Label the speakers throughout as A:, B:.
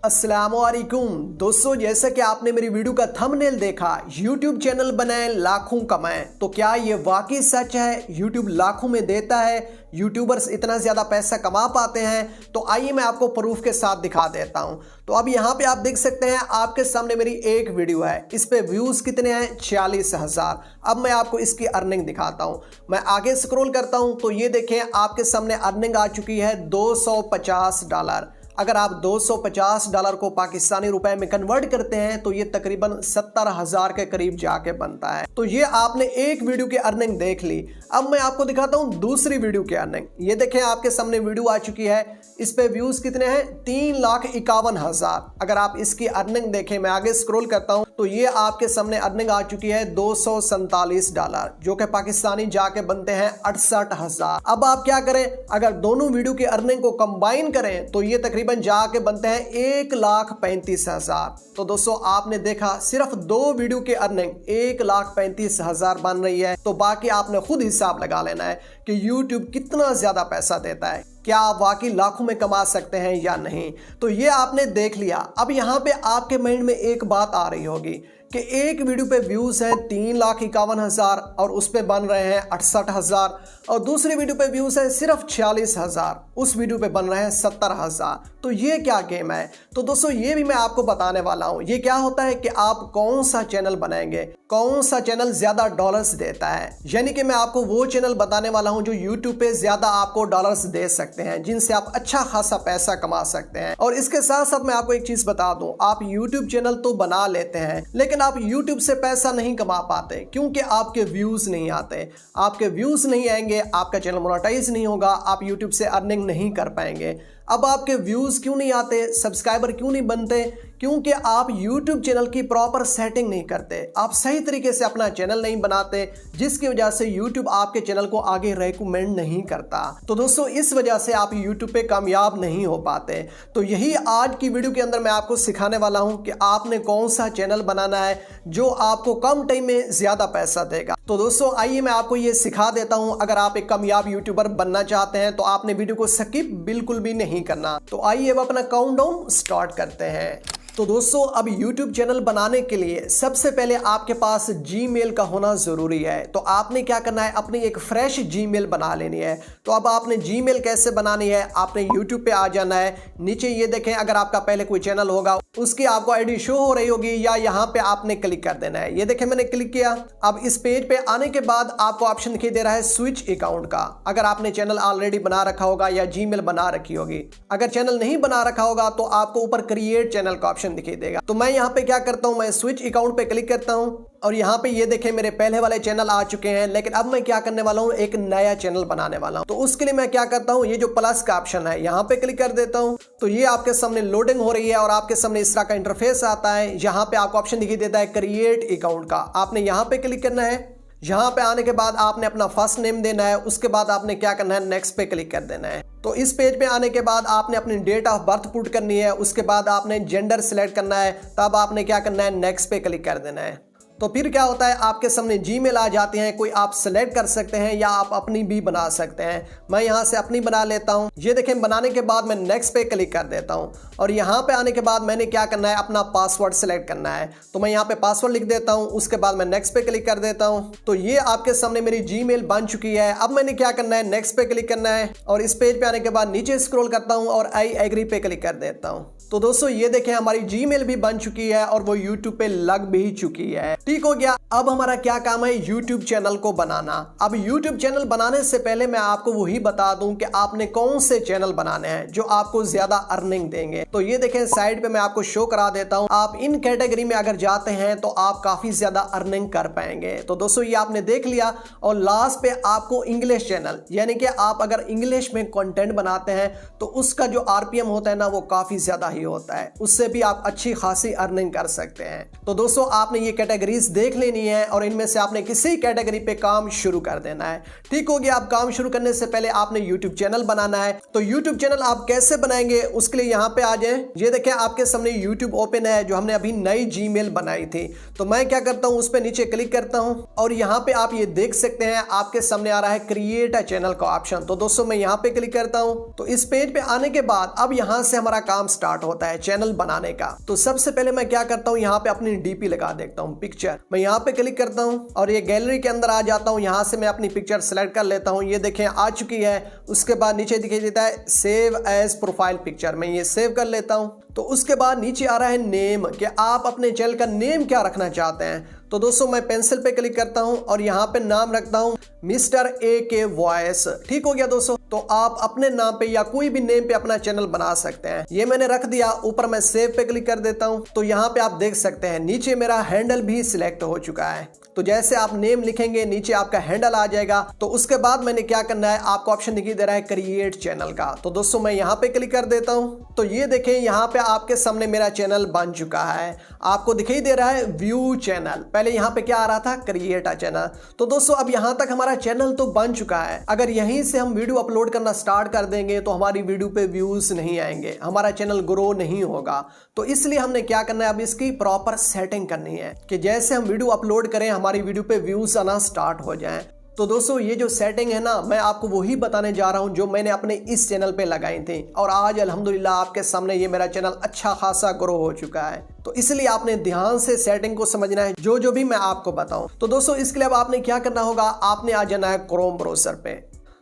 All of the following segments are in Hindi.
A: अस्सलामुअलैकुम दोस्तों, जैसा कि आपने मेरी वीडियो का थंबनेल देखा, YouTube चैनल बनाएं लाखों कमाएं, तो क्या ये वाकई सच है? YouTube लाखों में देता है? यूट्यूबर्स इतना ज़्यादा पैसा कमा पाते हैं? तो आइए मैं आपको प्रूफ के साथ दिखा देता हूं। तो अब यहाँ पे आप देख सकते हैं, आपके सामने मेरी एक वीडियो है, इस पे व्यूज़ कितने हैं? 40,000। अब मैं आपको इसकी अर्निंग दिखाता हूँ। मैं आगे स्क्रॉल करता हूँ तो ये देखें, आपके सामने अर्निंग आ चुकी है $250। अगर आप $250 को पाकिस्तानी रुपए में कन्वर्ट करते हैं तो ये तकरीबन 70,000 के करीब जाके बनता है। तो ये आपने एक वीडियो की अर्निंग देख ली। अब मैं आपको दिखाता हूँ दूसरी वीडियो की अर्निंग। ये देखें, आपके सामने वीडियो आ चुकी है, इस पे व्यूज कितने हैं? 3,51,000। अगर आप इसकी अर्निंग देखें, मैं आगे स्क्रॉल करता हूँ तो ये आपके सामने अर्निंग आ चुकी है $247, जो कि पाकिस्तानी जाके बनते हैं 68,000। अब आप क्या करें, अगर दोनों वीडियो की अर्निंग को कंबाइन करें तो ये तकरीबन जाके बनते हैं 1,35,000। तो दोस्तों, आपने देखा, सिर्फ दो वीडियो की अर्निंग 1,35,000 बन रही है। तो बाकी आपने खुद हिसाब लगा लेना है कि YouTube कितना ज्यादा पैसा देता है। क्या आप वाकई लाखों में कमा सकते हैं या नहीं? तो ये आपने देख लिया। अब यहाँ पे आपके माइंड में एक बात आ रही होगी कि एक वीडियो पे व्यूज है 3,51,000 और उस पे बन रहे हैं 68,000, और दूसरी वीडियो पे व्यूज है सिर्फ 46,000, उस वीडियो पे बन रहे हैं 70,000। तो ये क्या गेम है? तो दोस्तों, ये भी मैं आपको बताने वाला हूँ। ये क्या होता है कि आप कौन सा चैनल बनाएंगे, कौन सा चैनल ज्यादा डॉलर्स देता है। यानी कि मैं आपको वो चैनल बताने वाला हूँ जो यूट्यूब पे ज्यादा आपको डॉलर्स दे सकते हैं, जिनसे आप अच्छा खासा पैसा कमा सकते हैं। और इसके साथ साथ मैं आपको एक चीज बता दूं, आप यूट्यूब चैनल तो बना लेते हैं, लेकिन आप यूट्यूब से पैसा नहीं कमा पाते, क्योंकि आपके व्यूज नहीं आते। आपके व्यूज नहीं आएंगे, आपका चैनल मोनेटाइज नहीं होगा, आप यूट्यूब से अर्निंग नहीं कर पाएंगे। अब आपके व्यूज क्यों नहीं आते, सब्सक्राइबर क्यों नहीं बनते? क्योंकि आप YouTube चैनल की प्रॉपर सेटिंग नहीं करते, आप सही तरीके से अपना चैनल नहीं बनाते, जिसकी वजह से YouTube आपके चैनल को आगे रेकमेंड नहीं करता। तो दोस्तों, इस वजह से आप YouTube पे कामयाब नहीं हो पाते। तो यही आज की वीडियो के अंदर मैं आपको सिखाने वाला हूं कि आपने कौन सा चैनल बनाना है जो आपको कम टाइम में ज्यादा पैसा देगा। तो दोस्तों, आइए मैं आपको ये सिखा देता हूं। अगर आप एक कामयाब यूट्यूबर बनना चाहते हैं तो आपने वीडियो को स्किप बिल्कुल भी नहीं करना। तो आइए अब अपना काउंटडाउन स्टार्ट करते हैं। तो दोस्तों, अब YouTube चैनल बनाने के लिए सबसे पहले आपके पास Gmail का होना ज़रूरी है। तो आपने क्या करना है, अपनी एक फ्रेश Gmail बना लेनी है। तो अब आपने Gmail कैसे बनानी है, आपने YouTube पे आ जाना है। नीचे ये देखें, अगर आपका पहले कोई चैनल होगा उसकी आपको आईडी शो हो रही होगी, या यहाँ पे आपने क्लिक कर देना है। ये देखें, मैंने क्लिक किया। अब इस पेज पे आने के बाद आपको ऑप्शन दिखाई दे रहा है स्विच अकाउंट का। अगर आपने चैनल ऑलरेडी बना रखा होगा या Gmail बना रखी होगी, अगर चैनल नहीं बना रखा होगा तो आपको ऊपर क्रिएट चैनल का ऑप्शन दिखाई देगा। तो मैं यहाँ पे क्या करता हूँ, मैं स्विच अकाउंट पे क्लिक करता हूँ और यहाँ पे ये देखें, मेरे पहले वाले चैनल आ चुके हैं। लेकिन अब मैं क्या करने वाला हूँ, एक नया चैनल बनाने वाला हूँ। तो उसके लिए मैं क्या करता हूँ, ये जो प्लस का ऑप्शन है यहाँ पे क्लिक कर देता हूँ। तो ये आपके सामने लोडिंग हो रही है और आपके सामने इस तरह का इंटरफेस आता है। यहाँ पे आपको ऑप्शन दिखाई देता है क्रिएट अकाउंट का, आपने यहाँ पे क्लिक करना है। यहाँ पे आने के बाद आपने अपना फर्स्ट नेम देना है, उसके बाद आपने क्या करना है, नेक्स्ट पे क्लिक कर देना है। तो इस पेज पे आने के बाद आपने अपनी डेट ऑफ बर्थ पुट करनी है, उसके बाद आपने जेंडर सिलेक्ट करना है, तब आपने क्या करना है, नेक्स्ट पे क्लिक कर देना है। तो फिर क्या होता है, आपके सामने Gmail आ जाती हैं। कोई आप सेलेक्ट कर सकते हैं या आप अपनी भी बना सकते हैं। मैं यहाँ से अपनी बना लेता हूँ। ये देखें, बनाने के बाद मैं नेक्स्ट पे क्लिक कर देता हूँ और यहाँ पे आने के बाद मैंने क्या करना है, अपना पासवर्ड सेलेक्ट करना है। तो मैं यहाँ पे पासवर्ड लिख देता हूँ, उसके बाद मैं नेक्स्ट पे क्लिक कर देता हूँ। तो ये आपके सामने मेरी Gmail बन चुकी है। अब मैंने क्या करना है, नेक्स्ट पे क्लिक करना है और इस पेज पे आने के बाद नीचे स्क्रॉल करता हूँ और आई एग्री पे क्लिक कर देता हूँ। तो दोस्तों, ये देखें, हमारी Gmail भी बन चुकी है और वो YouTube पे लग भी चुकी है। ठीक हो गया। अब हमारा क्या काम है, YouTube चैनल को बनाना। अब YouTube चैनल बनाने से पहले मैं आपको वही बता दूं कि आपने कौन से चैनल बनाने हैं जो आपको ज्यादा अर्निंग देंगे। तो ये देखें, साइड पे मैं आपको शो करा देता हूं। आप इन कैटेगरी में अगर जाते हैं तो आप काफी ज्यादा अर्निंग कर पाएंगे। तो दोस्तों, ये आपने देख लिया। और लास्ट पे आपको इंग्लिश चैनल, यानी कि आप अगर इंग्लिश में कंटेंट बनाते हैं तो उसका जो RPM होता है ना, वो काफी ज्यादा ही होता है, उससे भी आप अच्छी खासी अर्निंग कर सकते हैं। तो दोस्तों, आपने ये कैटेगरी कैटेगरीज देख लेनी है और इनमें से आपने किसी कैटेगरी पे काम शुरू कर देना है। ठीक हो गया। आप काम शुरू करने से पहले आपने यूट्यूब चैनल बनाना है। तो यूट्यूब चैनल आप कैसे बनाएंगे उसके लिए यहाँ पे आ जाए। ये देखें आपके सामने यूट्यूब ओपन है जो हमने अभी नई जीमेल बनाई थी। तो मैं क्या करता हूँ, उस पर नीचे क्लिक करता हूँ और यहाँ पे आप ये देख सकते हैं आपके सामने आ रहा है क्रिएट अ चैनल का ऑप्शन। तो दोस्तों मैं यहाँ पे क्लिक करता हूँ। तो इस पेज पे आने के बाद अब यहाँ से हमारा काम स्टार्ट होता है चैनल बनाने का। तो सबसे पहले मैं क्या करता हूँ, यहाँ पे अपनी डीपी लगा देखता हूँ, पिक्चर। मैं यहाँ पे क्लिक करता हूँ और ये गैलरी के अंदर आ जाता हूँ। यहाँ से मैं अपनी पिक्चर सेलेक्ट कर लेता हूँ। ये देखें आ चुकी है। उसके बाद नीचे दिखाई देता है सेव एज प्रोफाइल पिक्चर। मैं ये सेव कर लेता हूँ। तो उसके बाद नीचे आ रहा है नेम, कि आप अपने चैनल का नेम क्या रखना चाहते हैं। तो दोस्तों मैं पेंसिल पे क्लिक करता हूं और यहाँ पे नाम रखता हूं मिस्टर ए के वॉइस। ठीक हो गया दोस्तों। तो आप अपने नाम पे या कोई भी नेम पे अपना चैनल बना सकते हैं। ये मैंने रख दिया। ऊपर मैं सेव पे क्लिक कर देता हूं। तो यहाँ पे आप देख सकते हैं नीचे मेरा हैंडल भी सिलेक्ट हो चुका है। तो जैसे आप नेम लिखेंगे नीचे आपका हैंडल आ जाएगा। तो उसके बाद मैंने क्या करना है, आपको ऑप्शन दिखाई दे रहा है क्रिएट चैनल का। तो दोस्तों मैं यहाँ पे क्लिक कर देता हूँ। तो ये देखें यहाँ पे आपके सामने मेरा चैनल बन चुका है। आपको दिखाई दे रहा है व्यू चैनल। पहले यहाँ पे क्या आ रहा था, क्रिएट अ चैनल। तो दोस्तों अब यहाँ तक हमारा चैनल तो बन चुका है। अगर यहीं से हम वीडियो अपलोड करना स्टार्ट कर देंगे तो हमारी वीडियो पे व्यूज नहीं आएंगे, हमारा चैनल ग्रो नहीं होगा। तो इसलिए हमने क्या करना है, अब इसकी प्रॉपर सेटिंग करनी है कि जैसे हम वीडियो अपलोड करें हमारी वीडियो पे व्यूज आना स्टार्ट हो जाएं। तो दोस्तों ये जो सेटिंग है ना, मैं आपको वही बताने जा रहा हूं जो मैंने अपने इस चैनल पे लगाई थी और आज अल्हम्दुलिल्लाह आपके सामने ये मेरा चैनल अच्छा खासा ग्रो हो चुका है। तो इसलिए आपने ध्यान से सेटिंग को समझना है जो भी मैं आपको बताऊं। तो दोस्तों इसके लिए अब आपने क्या करना होगा, आपने आ जाना है क्रोम ब्राउज़र पे।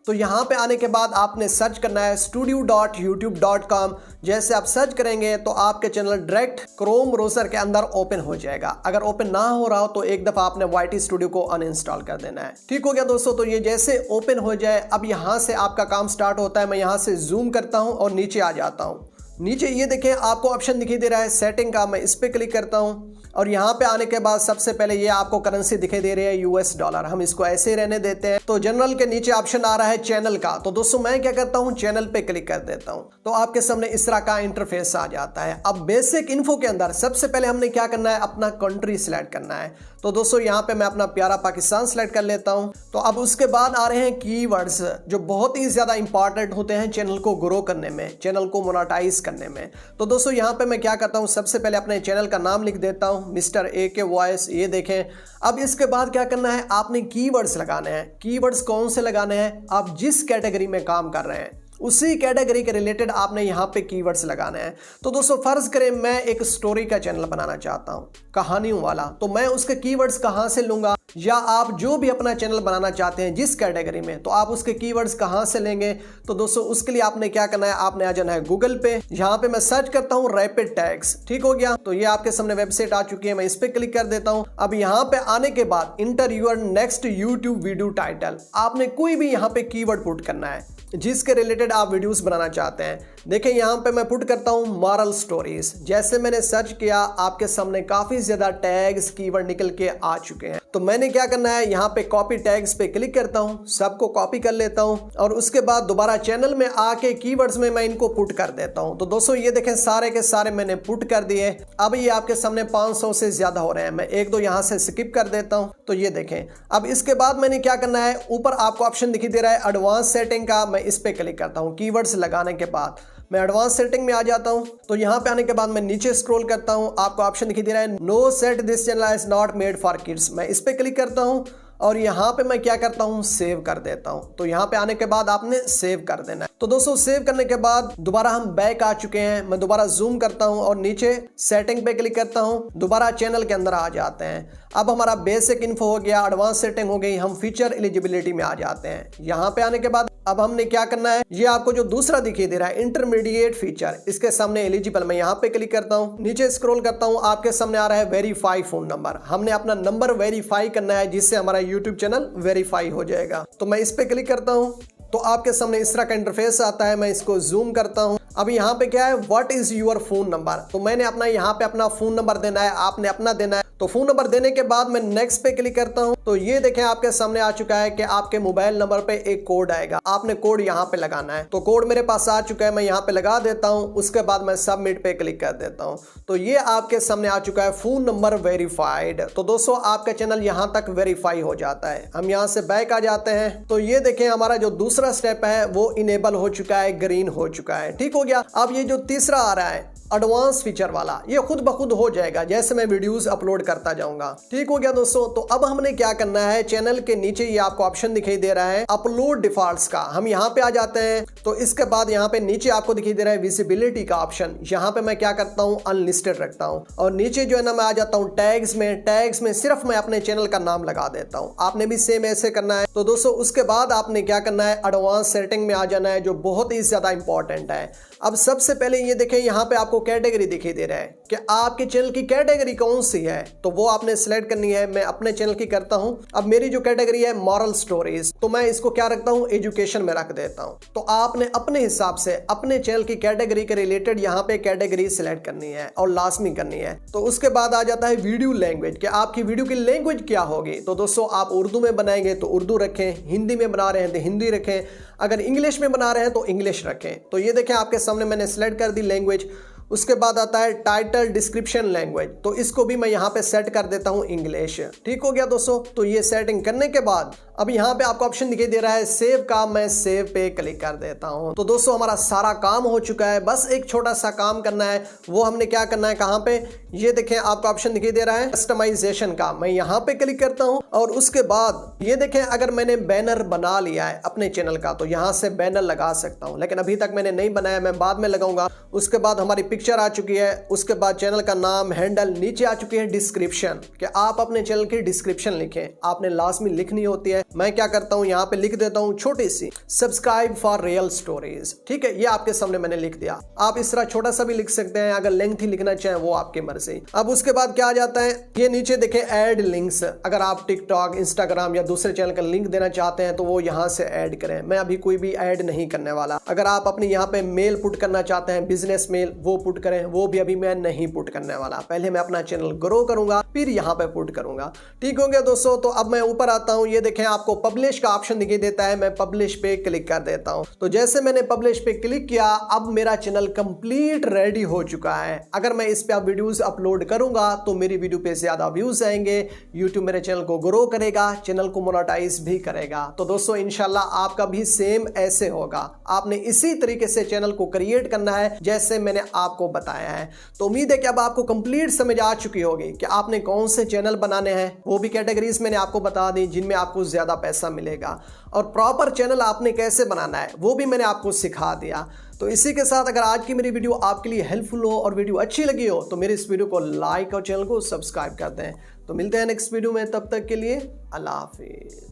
A: तो यहाँ पे आने के बाद आपने सर्च करना है studio.youtube.com। जैसे आप सर्च करेंगे तो आपके चैनल डायरेक्ट क्रोम ब्राउज़र के अंदर ओपन हो जाएगा। अगर ओपन ना हो रहा हो तो एक दफ़ा आपने YT स्टूडियो को अनइंस्टॉल कर देना है। ठीक हो गया दोस्तों। तो ये जैसे ओपन हो जाए अब यहाँ से आपका काम स्टार्ट होता है। मैं यहाँ से जूम करता हूँ और नीचे आ जाता हूँ। नीचे ये देखें आपको ऑप्शन दिखाई दे रहा है सेटिंग का। मैं इस पर क्लिक करता हूँ और यहाँ पे आने के बाद सबसे पहले ये आपको करेंसी दिखाई दे रही है US डॉलर। हम इसको ऐसे ही रहने देते हैं। तो जनरल के नीचे ऑप्शन आ रहा है चैनल का। तो दोस्तों मैं क्या करता हूँ, चैनल पे क्लिक कर देता हूँ। तो आपके सामने इस तरह का इंटरफेस आ जाता है। अब बेसिक इन्फो के अंदर सबसे पहले हमने क्या करना है, अपना कंट्री सिलेक्ट करना है। तो दोस्तों यहाँ पे मैं अपना प्यारा पाकिस्तान सिलेक्ट कर लेता हूँ। तो अब उसके बाद आ रहे हैं कीवर्ड्स जो बहुत ही ज्यादा इंपॉर्टेंट होते हैं चैनल को ग्रो करने में, चैनल को मोनेटाइज करने में। तो दोस्तों यहाँ पे मैं क्या करता हूँ, सबसे पहले अपने चैनल का नाम लिख देता हूँ मिस्टर ए के वॉइस। ये देखें। अब इसके बाद क्या करना है, आपने कीवर्ड्स लगाने हैं। कीवर्ड्स कौन से लगाने हैं, आप जिस कैटेगरी में काम कर रहे हैं उसी कैटेगरी के रिलेटेड आपने यहाँ पे कीवर्ड्स लगाने हैं। तो दोस्तों फर्ज करें मैं एक स्टोरी का चैनल बनाना चाहता हूँ, कहानियों वाला, तो मैं उसके कीवर्ड्स कहाँ से लूंगा, या आप जो भी अपना चैनल बनाना चाहते हैं जिस कैटेगरी में, तो आप उसके कीवर्ड्स कहाँ से लेंगे। तो दोस्तों उसके लिए आपने क्या करना है, आपने आ जाना है गूगल पे। यहाँ पे मैं सर्च करता हूँ रैपिड टैग्स। ठीक हो गया। तो ये आपके सामने वेबसाइट आ चुकी है। मैं इस पे क्लिक कर देता हूँ। अब यहाँ पे आने के बाद enter your next YouTube video title, आपने कोई भी यहाँ पे कीवर्ड पुट करना है जिसके रिलेटेड आप वीडियोस बनाना चाहते हैं। देखें यहाँ पे मैं पुट करता हूँ मॉरल स्टोरीज। जैसे मैंने सर्च किया आपके सामने काफी ज्यादा टैग्स कीवर्ड निकल के आ चुके हैं। तो मैंने क्या करना है, यहाँ पे कॉपी टैग्स पे क्लिक करता हूँ, सबको कॉपी कर लेता हूँ और उसके बाद दोबारा चैनल में आके कीवर्ड्स में मैं इनको पुट कर देता हूँ। तो दोस्तों ये देखें सारे के सारे मैंने पुट कर दिए। अब ये आपके सामने 500 से ज्यादा हो रहे हैं। मैं एक दो यहाँ से स्किप कर देता हूँ। तो ये देखें। अब इसके बाद मैंने क्या करना है, ऊपर आपको ऑप्शन दिखाई दे रहा है एडवांस सेटिंग का। मैं इस पे क्लिक करता हूँ। कीवर्ड्स लगाने के बाद मैं एडवांस सेटिंग में आ जाता हूं। तो यहां पे आने के बाद मैं नीचे स्क्रॉल करता हूं। आपको ऑप्शन दिखाई दे रहा है no set this channel is not made for kids. मैं इस पे क्लिक करता हूं और यहाँ पे मैं क्या करता हूँ, सेव कर देता हूँ। तो यहाँ पे आने के बाद आपने सेव कर देना है। तो दोस्तों सेव करने के बाद दोबारा हम बैक आ चुके हैं। मैं दोबारा जूम करता हूँ और नीचे सेटिंग पे क्लिक करता हूँ, दोबारा चैनल के अंदर आ जाते हैं। अब हमारा बेसिक इन्फो हो गया, एडवांस सेटिंग हो गई, हम फीचर एलिजिबिलिटी में आ जाते हैं। यहाँ पे आने के बाद अब हमने क्या करना है, ये आपको जो दूसरा दिखाई दे रहा है इंटरमीडिएट फीचर, इसके सामने एलिजिबल, मैं यहाँ पे क्लिक करता हूँ, नीचे स्क्रॉल करता हूँ, आपके सामने आ रहा है वेरीफाई फोन नंबर। हमने अपना नंबर वेरीफाई करना है जिससे हमारा यूट्यूब चैनल वेरीफाई हो जाएगा। तो मैं इस पे क्लिक करता हूँ। तो आपके सामने इस तरह का इंटरफेस आता है। मैं इसको जूम करता हूँ। अब यहाँ पे क्या है, what is your phone number. तो मैंने अपना यहाँ पे अपना फोन नंबर देना है, आपने अपना देना है। तो फ़ोन नंबर देने के बाद मैं नेक्स्ट पे क्लिक करता हूँ। तो ये देखें आपके सामने आ चुका है कि आपके मोबाइल नंबर पे एक कोड आएगा, आपने कोड यहाँ पे लगाना है। तो कोड मेरे पास आ चुका है, मैं यहाँ पे लगा देता हूँ। उसके बाद मैं सबमिट पे क्लिक कर देता हूँ। तो ये आपके सामने आ चुका है फ़ोन नंबर वेरीफाइड। तो दोस्तों आपका चैनल यहाँ तक वेरीफाई हो जाता है। हम यहाँ से बैक आ जाते हैं। तो ये देखें हमारा जो दूसरा स्टेप है वो इनेबल हो चुका है, ग्रीन हो चुका है। ठीक हो गया। अब ये जो तीसरा आ रहा है एडवांस फीचर वाला, ये खुद ब खुद हो जाएगा जैसे मैं वीडियोस अपलोड करता जाऊंगा। ठीक हो गया दोस्तों। तो अब हमने क्या करना है, चैनल के नीचे ये आपको ऑप्शन दिखाई दे रहा है अपलोड डिफॉल्ट्स का, हम यहाँ पे आ जाते हैं। तो इसके बाद यहाँ पे नीचे आपको दिखाई दे रहा है विजिबिलिटी का ऑप्शन, यहाँ पे मैं क्या करता हूँ अनलिस्टेड रखता हूँ। और नीचे जो है ना मैं आ जाता हूँ टैग्स में, टैग्स में सिर्फ मैं अपने चैनल का नाम लगा देता हूँ। आपने भी सेम ऐसे करना है। तो दोस्तों उसके बाद आपने क्या करना है, एडवांस सेटिंग में आ जाना है जो बहुत ही ज्यादा इंपॉर्टेंट है। अब सबसे पहले ये देखें यहाँ पे आपको कैटेगरी दिखाई दे रहा है कि आपके चैनल की कैटेगरी कौन सी है, तो वो आपने सिलेक्ट करनी है। मैं अपने चैनल की करता हूं। अब मेरी जो कैटेगरी है मॉरल स्टोरीज, तो मैं इसको क्या रखता हूं, एजुकेशन में रख देता हूं। तो आपने अपने हिसाब से अपने चैनल की कैटेगरी के रिलेटेड यहाँ पे कैटेगरी सिलेक्ट करनी है और लाजमी करनी है। तो उसके बाद आ जाता है वीडियो लैंग्वेज कि आपकी वीडियो की लैंग्वेज क्या होगी। तो दोस्तों आप उर्दू में बनाएंगे तो उर्दू रखें, हिंदी में बना रहे हैं तो हिंदी रखें, अगर इंग्लिश में बना रहे हैं तो इंग्लिश रखें। तो ये देखें आपके सामने मैंने सेलेक्ट कर दी लैंग्वेज। उसके बाद आता है टाइटल डिस्क्रिप्शन लैंग्वेज, तो इसको भी मैं यहाँ पे सेट कर देता हूँ इंग्लिश। ठीक हो गया दोस्तों। तो ये सेटिंग करने के बाद अब यहाँ पे आपको ऑप्शन दिखाई दे रहा है सेव का, मैं सेव पे क्लिक कर देता हूँ। तो दोस्तों हमारा सारा काम हो चुका है, बस एक छोटा सा काम करना है। वो हमने क्या करना है, कहाँ पे, ये देखें आपको ऑप्शन दिखाई दे रहा है कस्टमाइजेशन का, मैं यहाँ पे क्लिक करता हूँ। और उसके बाद ये देखें अगर मैंने बैनर बना लिया है अपने चैनल का तो यहाँ से बैनर लगा सकता हूँ, लेकिन अभी तक मैंने नहीं बनाया, मैं बाद में लगाऊंगा। उसके बाद हमारी पिक्चर आ चुकी है, उसके बाद चैनल का नाम, हैंडल, नीचे आ चुकी है डिस्क्रिप्शन कि आप अपने चैनल की डिस्क्रिप्शन लिखें, आपने लास्ट में लिखनी होती है। मैं क्या करता हूं यहाँ पे लिख देता हूं छोटी सी, सब्सक्राइब फॉर रियल स्टोरीज। ठीक है, ये आपके सामने मैंने लिख दिया। आप इस तरह छोटा सा भी लिख सकते हैं, अगर लेंथी लिखना चाहें वो आपकी मर्जी। अब उसके बाद क्या आ जाता है, ये नीचे देखें ऐड लिंक्स, अगर आप टिकटॉक, इंस्टाग्राम या दूसरे चैनल का लिंक देना चाहते हैं तो वो यहाँ से ऐड करें। मैं अभी कोई भी ऐड नहीं करने वाला। अगर आप अपनी यहाँ पे मेल पुट करना चाहते हैं, बिजनेस मेल, वो पुट करें, वो भी अभी मैं नहीं पुट करने वाला। पहले मैं अपना चैनल ग्रो करूंगा फिर यहाँ पे पुट करूंगा। ठीक हो गया दोस्तों। तो अब मैं ऊपर आता हूँ, ये देखें आपको पब्लिश का ऑप्शन दिखाई देता है, मैं पब्लिश पे क्लिक कर देता हूँ। तो जैसे मैंने पब्लिश पे क्लिक किया, अब मेरा चैनल कंप्लीट रेडी हो चुका है। अगर मैं इस पे अब वीडियोस अपलोड करूंगा तो मेरी वीडियो पे ज्यादा व्यूज आएंगे, यूट्यूब मेरे चैनल को ग्रो करेगा, चैनल को मोनेटाइज भी करेगा। तो दोस्तों इंशाल्लाह आपका भी सेम ऐसे होगा। आपने इसी तरीके से चैनल को क्रिएट करना है जैसे मैंने आपको बताया है। तो उम्मीद है कि अब आपको कंप्लीट समझ आ चुकी होगी कि आपने कौन से चैनल बनाने हैं, वो भी कैटेगरीज मैंने आपको बता दी जिनमें आपको ज्यादा पैसा मिलेगा, और प्रॉपर चैनल आपने कैसे बनाना है वो भी मैंने आपको सिखा दिया। तो इसी के साथ अगर आज की मेरी वीडियो आपके लिए हेल्पफुल हो और वीडियो अच्छी लगी हो तो मेरे इस वीडियो को लाइक और चैनल को सब्सक्राइब कर दें। तो मिलते हैं नेक्स्ट वीडियो में, तब तक के लिए अल्लाह हाफिज।